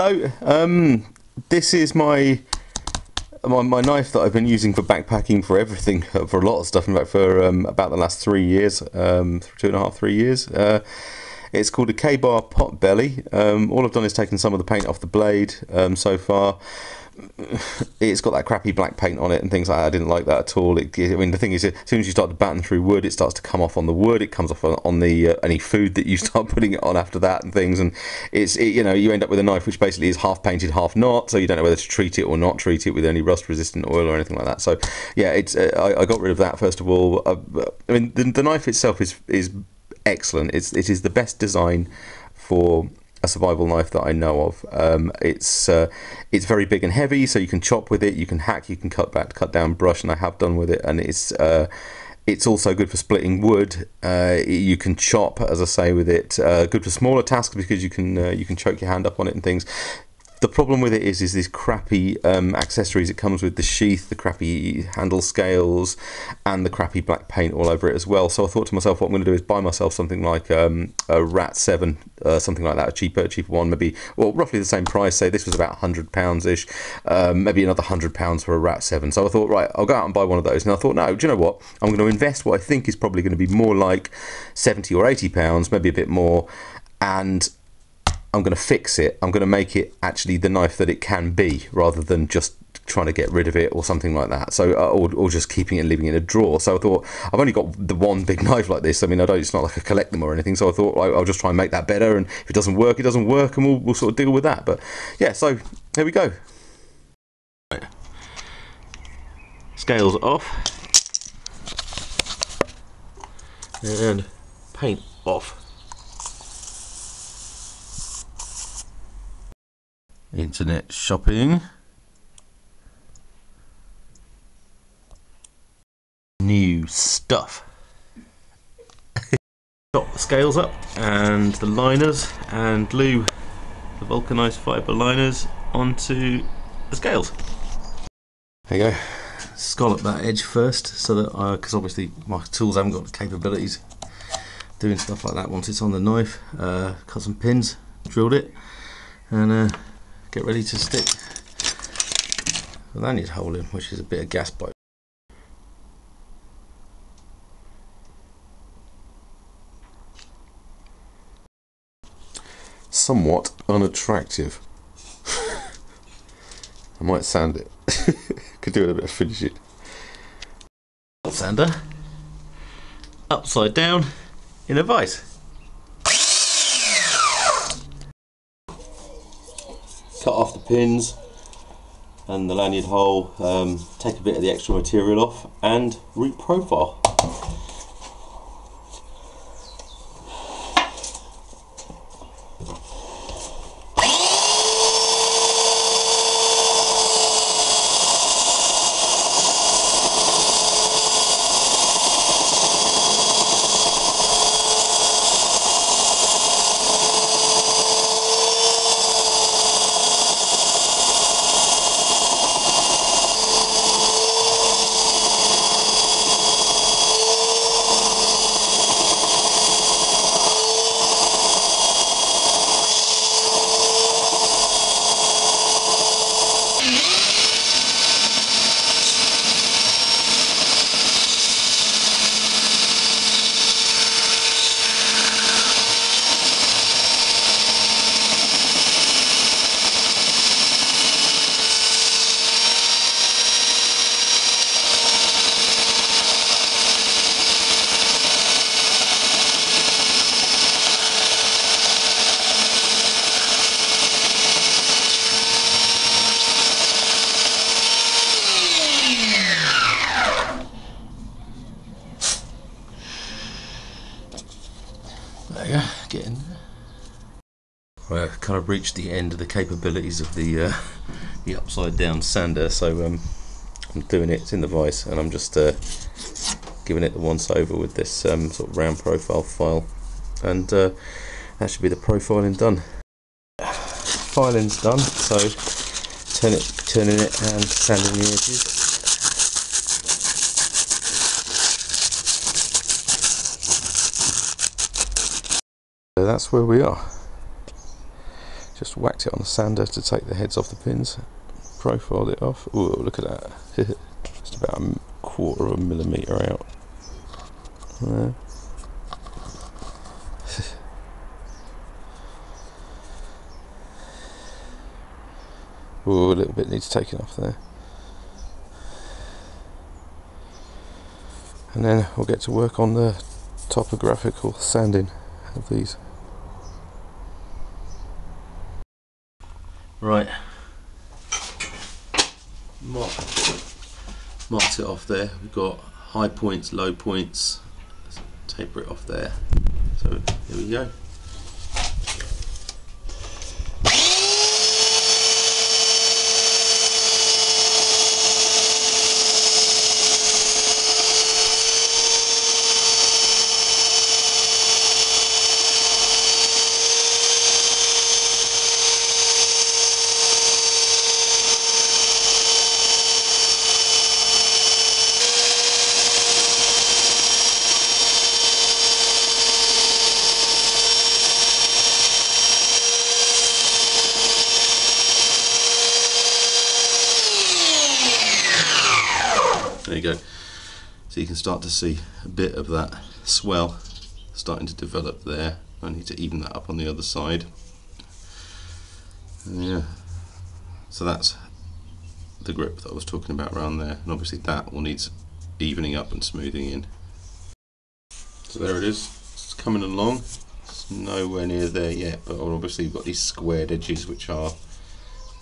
So, this is my knife that I've been using for backpacking for everything, for a lot of stuff. In fact, for about the last 3 years, 2.5, 3 years. It's called a K-bar pot belly. All I've done is taken some of the paint off the blade so far. It's got that crappy black paint on it and things like that. I didn't like that at all. I mean, the thing is, as soon as you start to batten through wood, it starts to come off on the wood. It comes off on the any food that you start putting it on after that and things. And you know, you end up with a knife which basically is half painted, half not. So you don't know whether to treat it or not treat it with any rust-resistant oil or anything like that. So yeah, I got rid of that first of all. I mean, the knife itself is excellent. It is the best design for a survival knife that I know of. It's very big and heavy, so you can chop with it, you can hack, you can cut down brush, and I have done with it. And it's also good for splitting wood. You can chop, as I say, with it. Good for smaller tasks because you can choke your hand up on it and things. The problem with it is these crappy accessories it comes with, the sheath, the crappy handle scales, and the crappy black paint all over it as well. So I thought to myself, what I'm going to do is buy myself something like a Rat 7, something like that, a cheaper one, maybe, well, roughly the same price. Say this was about £100-ish, maybe another £100 for a Rat 7. So I thought, right, I'll go out and buy one of those. And I thought, no, do you know what? I'm going to invest what I think is probably going to be more like £70 or £80, maybe a bit more, and I'm going to fix it. I'm going to make it actually the knife that it can be, rather than just trying to get rid of it or something like that. So, or just keeping it and leaving it in a drawer. So I thought, I've only got the one big knife like this. I mean, it's not like I collect them or anything. So I thought I'll just try and make that better. And if it doesn't work, it doesn't work, and we'll sort of deal with that. But yeah, so here we go. Right. Scales off and paint off. Internet shopping. New stuff. Got the scales up and the liners, and glue the vulcanized fibre liners onto the scales. There you go. Scallop that edge first, so that because obviously my tools haven't got the capabilities doing stuff like that once it's on the knife. Cut some pins, drilled it, and get ready to stick the lanyard hole in, which is a bit of gas pipe. Somewhat unattractive. I might sand it. Could do it a bit of finish it. Sander, upside down in a vise. Cut off the pins and the lanyard hole, take a bit of the extra material off, and reprofile. There you go, get in there. Right, I've kind of reached the end of the capabilities of the upside down sander, so I'm doing it, it's in the vise, and I'm just giving it the once over with this sort of round profile file, and that should be the profiling done. Filing's done, so turning it and sanding the edges. So that's where we are. Just whacked it on the sander to take the heads off the pins, profiled it off. Ooh, look at that. Just about a quarter of a millimetre out there. Ooh, a little bit needs taking off there. And then we'll get to work on the topographical sanding of these. Right, marked it off there. We've got high points, low points. Let's taper it off there. So here we go. There you go. So you can start to see a bit of that swell starting to develop there. I need to even that up on the other side. Yeah. So that's the grip that I was talking about around there, and obviously that will need evening up and smoothing in. So there it is. It's coming along. It's nowhere near there yet, but obviously you've got these squared edges which are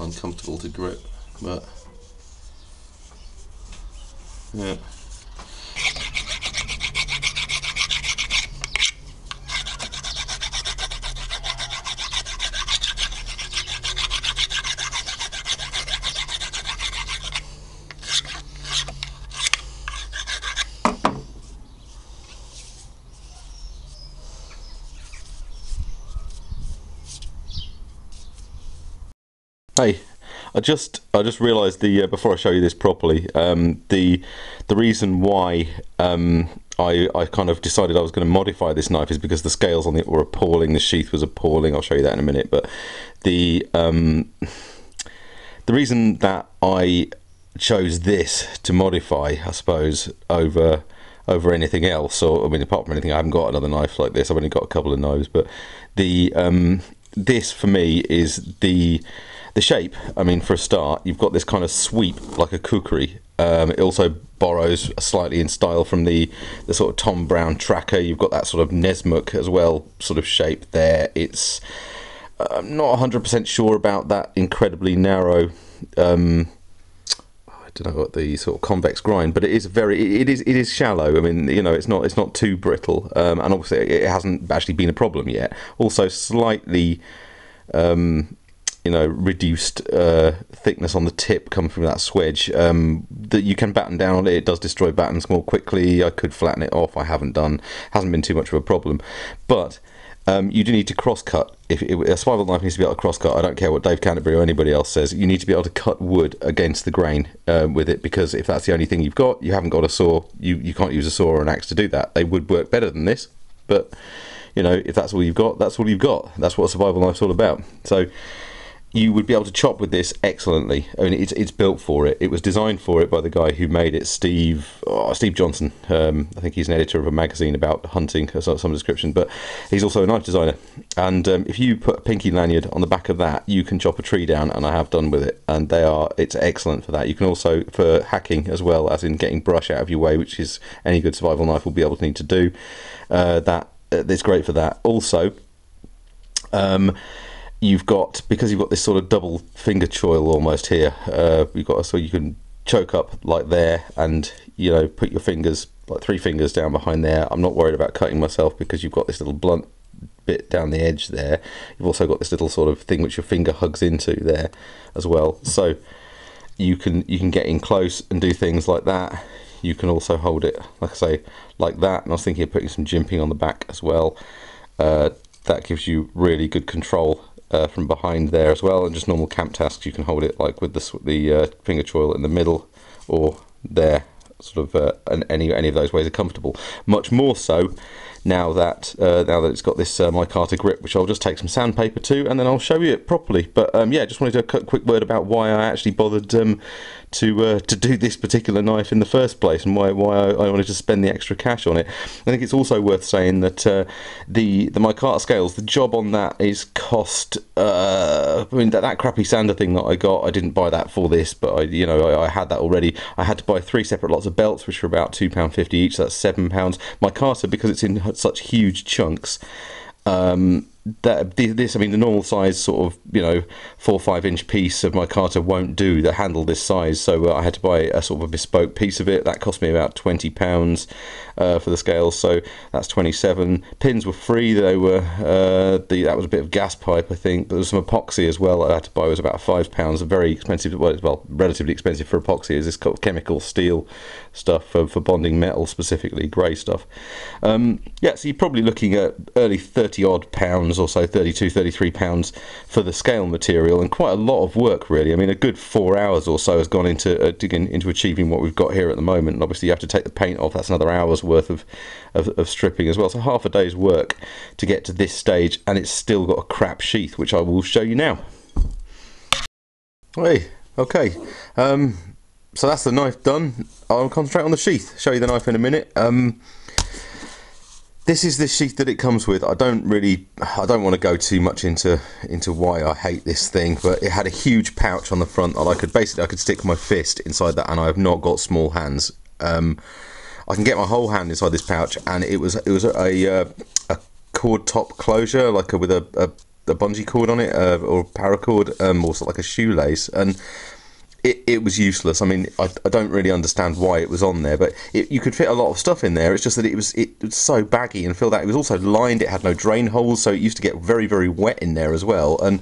uncomfortable to grip, but yeah. Hey, I just realised before I show you this properly, the reason why I kind of decided I was going to modify this knife is because the scales on it were appalling. The sheath was appalling. I'll show you that in a minute. But the reason that I chose this to modify, I suppose, over anything else, or I mean, apart from anything, I haven't got another knife like this. I've only got a couple of knives, but the this for me is the shape. I mean, for a start, you've got this kind of sweep like a kukri. It also borrows slightly in style from the sort of Tom Brown tracker. You've got that sort of Nesmuk as well sort of shape there. It's I'm not 100% sure about that incredibly narrow I don't know what the sort of convex grind, but it is it is shallow. I mean, you know, it's not too brittle, and obviously it hasn't actually been a problem yet. Also slightly you know, reduced thickness on the tip coming from that swedge that you can batten down on it. It does destroy battens more quickly. I could flatten it off. I haven't done. Hasn't been too much of a problem, but you do need to cross cut. If a survival knife needs to be able to cross cut, I don't care what Dave Canterbury or anybody else says. You need to be able to cut wood against the grain with it, because if that's the only thing you've got, you haven't got a saw. You can't use a saw or an axe to do that. They would work better than this, but you know, if that's all you've got, that's all you've got. That's what a survival knife's all about. So you would be able to chop with this excellently. I mean, it's built for it. It was designed for it by the guy who made it, Steve Johnson. I think he's an editor of a magazine about hunting, or some description, but he's also a knife designer. And if you put a pinky lanyard on the back of that, you can chop a tree down, and I have done with it. And it's excellent for that. You can also, for hacking as well, as in getting brush out of your way, which is any good survival knife will be able to need to do. It's great for that. Also, because you've got this sort of double finger choil almost here, you've got so you can choke up like there, and you know, put your fingers, like 3 fingers down behind there. I'm not worried about cutting myself because you've got this little blunt bit down the edge there. You've also got this little sort of thing which your finger hugs into there as well, so you can get in close and do things like that. You can also hold it, like I say, like that, and I was thinking of putting some jimping on the back as well. That gives you really good control from behind there as well. And just normal camp tasks, you can hold it like with the finger choil in the middle, or there sort of any of those ways are comfortable. Much more so now that it's got this micarta grip, which I'll just take some sandpaper to, and then I'll show you it properly. But yeah, just wanted to quick word about why I actually bothered to do this particular knife in the first place, and why I wanted to spend the extra cash on it. I think it's also worth saying that the micarta scales, the job on that is cost. I mean, that crappy sander thing that I got, I didn't buy that for this, but I had that already. I had to buy 3 separate lots of belts, which were about £2.50 each, so that's £7. Micarta, because it's in such huge chunks, I mean, the normal size sort of 4 or 5 inch piece of micarta won't do the handle this size, so I had to buy a sort of a bespoke piece of it. That cost me about £20 for the scales, so that's 27. Pins were free. They were that was a bit of gas pipe, I think, but there was some epoxy as well I had to buy. It was about £5, a very expensive, well, relatively expensive for epoxy, is this chemical steel stuff for bonding metal, specifically grey stuff. Yeah, so you're probably looking at early 30 odd pounds or so, 32, 33 pounds for the scale material, and quite a lot of work, really. I mean, a good 4 hours or so has gone into achieving what we've got here at the moment, and obviously you have to take the paint off. That's another hour's worth of stripping as well, so half a day's work to get to this stage, and it's still got a crap sheath, which I will show you now. Hey, okay, so that's the knife done. I'll concentrate on the sheath, show you the knife in a minute. This is the sheath that it comes with. I don't want to go too much into why I hate this thing, but it had a huge pouch on the front that I could stick my fist inside that, and I have not got small hands. I can get my whole hand inside this pouch, and it was a cord top closure, like with a bungee cord on it, or paracord, or sort of like a shoelace, and it was useless. I mean, I don't really understand why it was on there, but you could fit a lot of stuff in there. It's just that it was so baggy and filled out. It was also lined. It had no drain holes, so it used to get very, very wet in there as well, and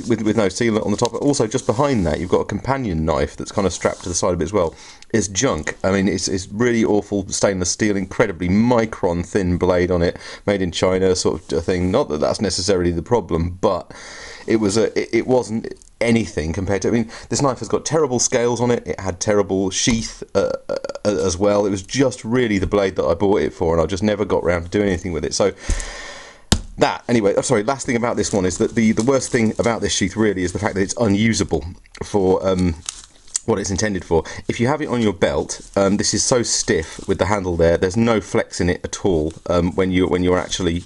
with no sealant on the top. But also, just behind that, you've got a companion knife that's kind of strapped to the side of it as well. It's junk. I mean, it's really awful stainless steel, incredibly micron thin blade on it, made in China sort of thing. Not that that's necessarily the problem, but it wasn't anything compared to, I mean, this knife has got terrible scales on it. It had terrible sheath as well. It was just really the blade that I bought it for, and I just never got around to doing anything with it. So that, anyway, sorry, last thing about this one is that the worst thing about this sheath really is the fact that it's unusable for what it's intended for. If you have it on your belt, this is so stiff with the handle there, there's no flex in it at all when you're actually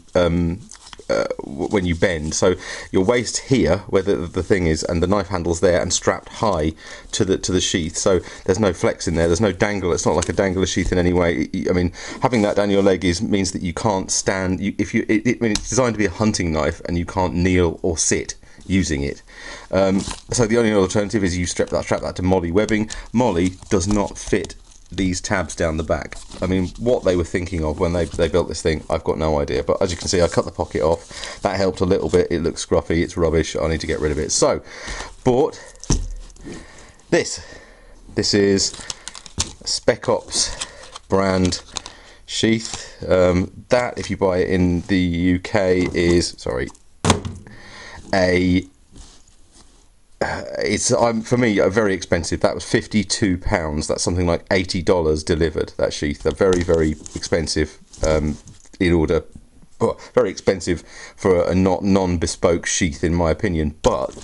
when you bend. So your waist here, where the thing is, and the knife handle's there and strapped high to the sheath, so there's no flex in there, there's no dangle. It's not like a dangler sheath in any way. I mean, having that down your leg means that you can't stand. I mean, it's designed to be a hunting knife, and you can't kneel or sit using it. So the only alternative is you strap that to Molly webbing. Molly does not fit these tabs down the back. I mean, what they were thinking of when they built this thing, I've got no idea. But as you can see, I cut the pocket off. That helped a little bit. It looks scruffy. It's rubbish. I need to get rid of it. So, bought this. This is a Spec Ops brand sheath. That, if you buy it in the UK, is it's for me very expensive. That was £52. That's something like $80 delivered. That sheath, they're very, very expensive in order. Well, very expensive for a non-bespoke sheath, in my opinion. But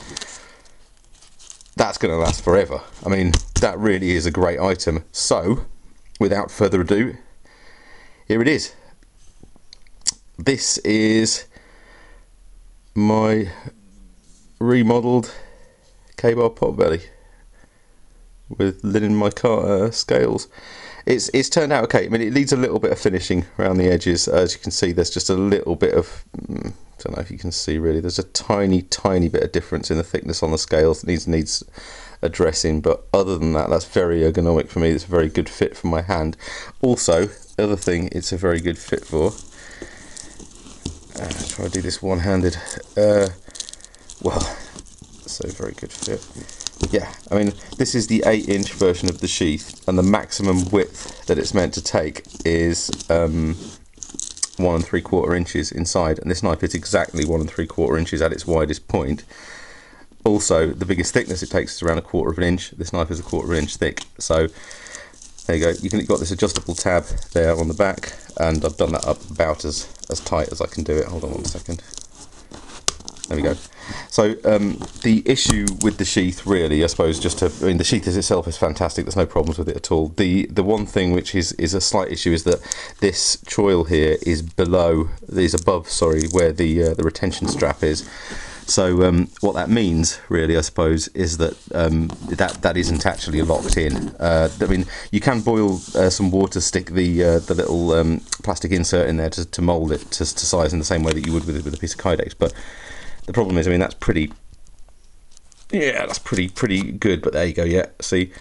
that's going to last forever. I mean, that really is a great item. So, without further ado, here it is. This is my remodeled K-bar pot belly with linen micarta scales. It's turned out okay. I mean, it needs a little bit of finishing around the edges. As you can see, there's just a little bit of, I don't know if you can see really, there's a tiny bit of difference in the thickness on the scales. It needs addressing, but other than that, that's very ergonomic for me. It's a very good fit for my hand. Also, the other thing it's a very good fit for, try to do this one-handed, well, so very good fit. Yeah, I mean, this is the 8-inch version of the sheath, and the maximum width that it's meant to take is 1 3/4 inches inside, and this knife is exactly 1 3/4 inches at its widest point. Also, the biggest thickness it takes is around 1/4 inch. This knife is 1/4 inch thick, so There you go. You've got this adjustable tab there on the back, and I've done that up about as tight as I can do it. Hold on one second. There we go. So the issue with the sheath, really, I suppose, I mean, the sheath itself is fantastic. There's no problems with it at all. The one thing which is a slight issue is that this choil here is above, sorry, where the retention strap is. So what that means, really, I suppose, is that that isn't actually locked in. I mean, you can boil some water, stick the little plastic insert in there to mould it to size in the same way that you would with a piece of Kydex, but the problem is, I mean, that's pretty good, but there you go, yeah, see,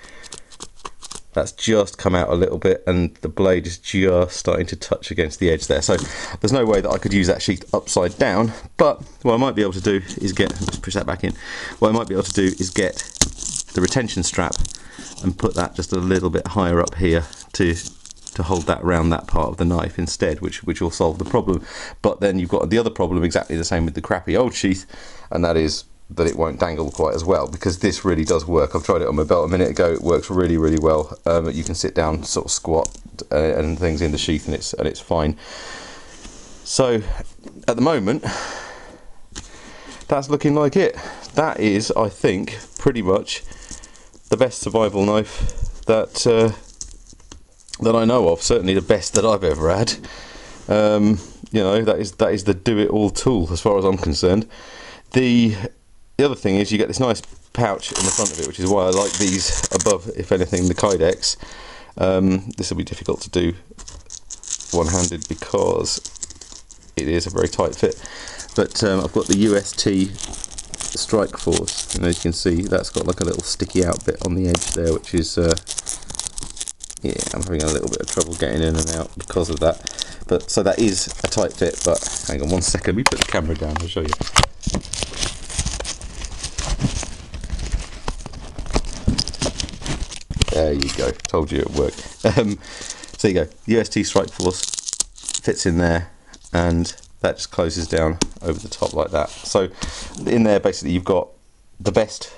that's just come out a little bit, and the blade is just starting to touch against the edge there, so there's no way that I could use that sheath upside down, but what I might be able to do is just push that back in, what I might be able to do is get the retention strap and put that just a little bit higher up here to hold that around that part of the knife instead, which will solve the problem. But then you've got the other problem, exactly the same with the crappy old sheath, and that is that it won't dangle quite as well, because this really does work. I've tried it on my belt a minute ago. It works really, really well. You can sit down, sort of squat and things in the sheath, and it's fine. So at the moment, that's looking like it. That is, I think, pretty much the best survival knife that I know of. Certainly the best that I've ever had. You know, that is the do-it-all tool as far as I'm concerned. The other thing is you get this nice pouch in the front of it, which is why I like these above, if anything, the Kydex. This will be difficult to do one-handed because it is a very tight fit. But I've got the UST Strike Force, and as you can see, that's got like a little sticky out bit on the edge there, which is yeah, I'm having a little bit of trouble getting in and out because of that. But so that is a tight fit, but hang on one second, we put the camera down, I'll show you. There you go, told you it worked. So you go, UST Strike Force fits in there, and that just closes down over the top like that. So in there, basically, you've got the best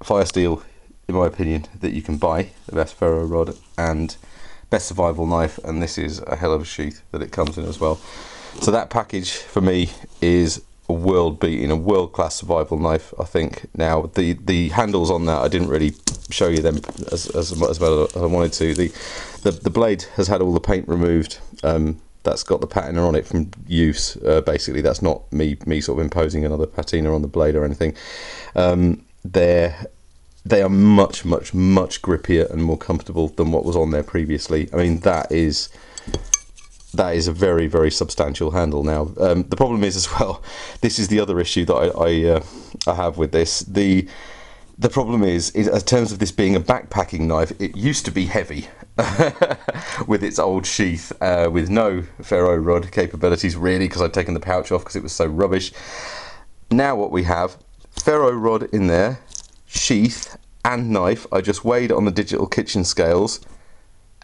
fire steel, in my opinion, that you can buy, the best ferro rod and best survival knife, and this is a hell of a sheath that it comes in as well. So that package for me is a world-beating, a world-class survival knife, I think. Now the handles on that, I didn't really show you them as well as I wanted to. The blade has had all the paint removed. That's got the patina on it from use. Basically, that's not me sort of imposing another patina on the blade or anything. They are much grippier and more comfortable than what was on there previously. I mean, that is a very substantial handle now. The problem is as well, this is the other issue that I have with this. The problem is in terms of this being a backpacking knife, it used to be heavy with its old sheath, with no ferro rod capabilities really, because I'd taken the pouch off because it was so rubbish. Now what we have, ferro rod in there, sheath and knife. I just weighed on the digital kitchen scales,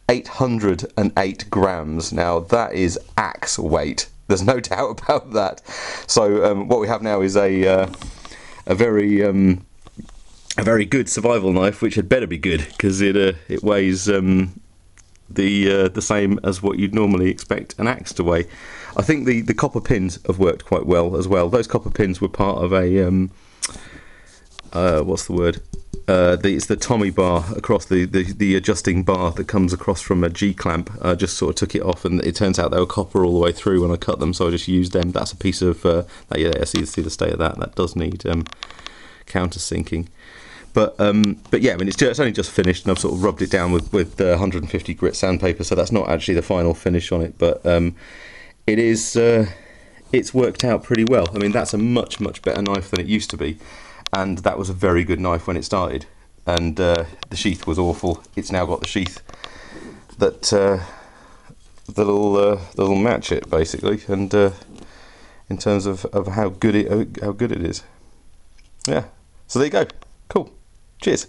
808 grams. Now that is axe weight, there's no doubt about that. So what we have now is a very good survival knife, which had better be good, because it weighs the same as what you'd normally expect an axe to weigh. I think the copper pins have worked quite well as well. Those copper pins were part of a what's the word? It's the Tommy bar across the adjusting bar that comes across from a G-clamp. I just sort of took it off, and it turns out they were copper all the way through when I cut them, so I just used them. That's a piece of yeah, I see the state of that. That does need countersinking. But yeah, I mean, it's only just finished, and I've sort of rubbed it down with 150 grit sandpaper, so that's not actually the final finish on it, but it is it's worked out pretty well. I mean, that's a much better knife than it used to be, and that was a very good knife when it started, and the sheath was awful. It's now got the sheath that'll match it basically, and in terms of how good it is. Yeah, so there you go. Cool. Cheers.